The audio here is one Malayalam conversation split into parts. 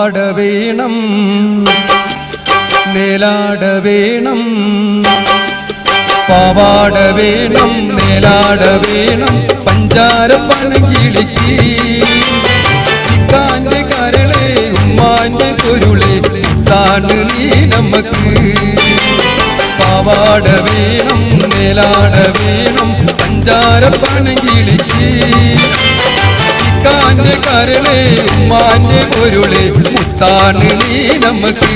പാവാട വേണം നേലാട വേണം പാവാട വേണം നേലാട വേണം പഞ്ചാര പണകിളിക്ക് ഇക്കാന്റെ കരളെ ഉമ്മാന്റെ പൊരുളെ താണ് നീ നമുക്ക് പാവാട വേണം നേലാട വേണം പഞ്ചാര പണകിളിക്ക് ഇക്കാന്റെ കരളെ ഉമ്മാന്റെ പൊരുളെ താണ് നീ നമുക്ക്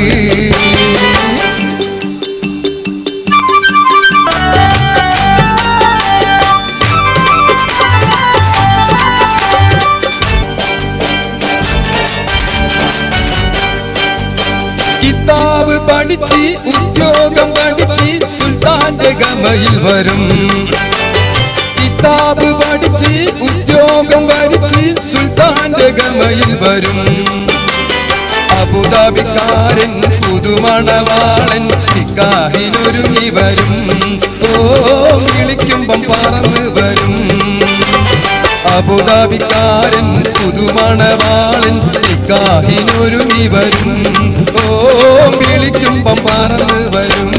കിതാബ് പഠിച്ച് ഉദ്യോഗം പഠിച്ച് സുൽത്താന്റെ ഗമയിൽ വരും കിതാബ് പഠിച്ച് ഉദ്യോഗം പഠിച്ച് സുൽത്താന്റെ ഗമയിൽ വരും അബുദാബിക്കാരൻ പുതുമണവാളൻ നിക്കാഹിനൊരുങ്ങി വരും വിളിക്കുമ്പം പറന്ന് വരും അബുദാബിക്കാരൻ പുതുമണവാളൻ നിക്കാഹിനൊരുങ്ങി വരും വിളിക്കുമ്പം പറന്ന് വരും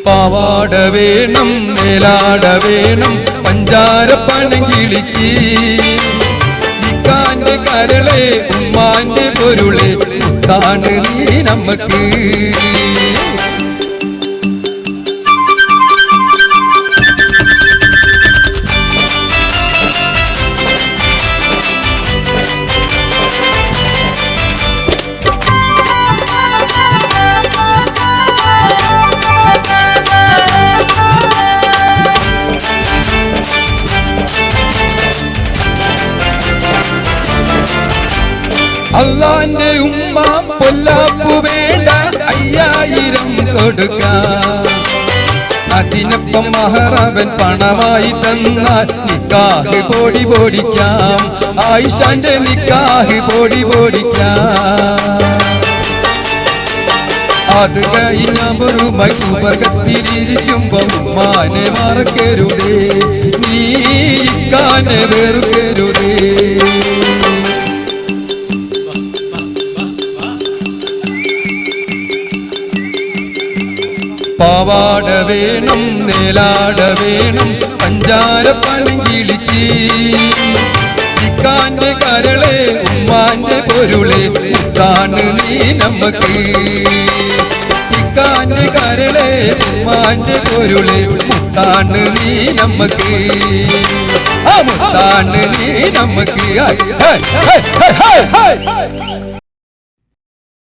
പാവാട വേണം നേലാട വേണം പഞ്ചാര പണകിളിക്ക് ഇക്കാന്റെ കരളെ ഉമ്മാന്റെ പൊരുളെ താണ് നീ നമുക്ക് അള്ളാന്റെ ഉമ്മ പൊല്ലാപ്പു വേണ്ട 5000 കൊടുക്കാം അതിനൊപ്പം മഹറവൻ പണമായി തന്നാൽ നിക്കാഹ് പൊടി പൊടിക്കാം ആയിഷാന്റെ നിക്കാഹ് പൊടി പൊടിക്കാം അത് കഴിഞ്ഞവരുമായി സുബകത്തിലിരിക്കുമ്പോ ഉമ്മാനെ മറക്കരുതേ നീ ഇക്കാനെ വെറുക്കരുതേ പാവാട വേണം നേലാട വേണം പഞ്ചാര പണകിളിക്ക് ഇക്കാന്റെ കരളെ ഉമ്മാന്റെ പൊരുളെ താണ് നീ നമുക്ക് ഇക്കാന്റെ കരളെ ഉമ്മാന്റെ പൊരുളെ താണ് നീ നമുക്ക് താണ് നീ നമുക്ക്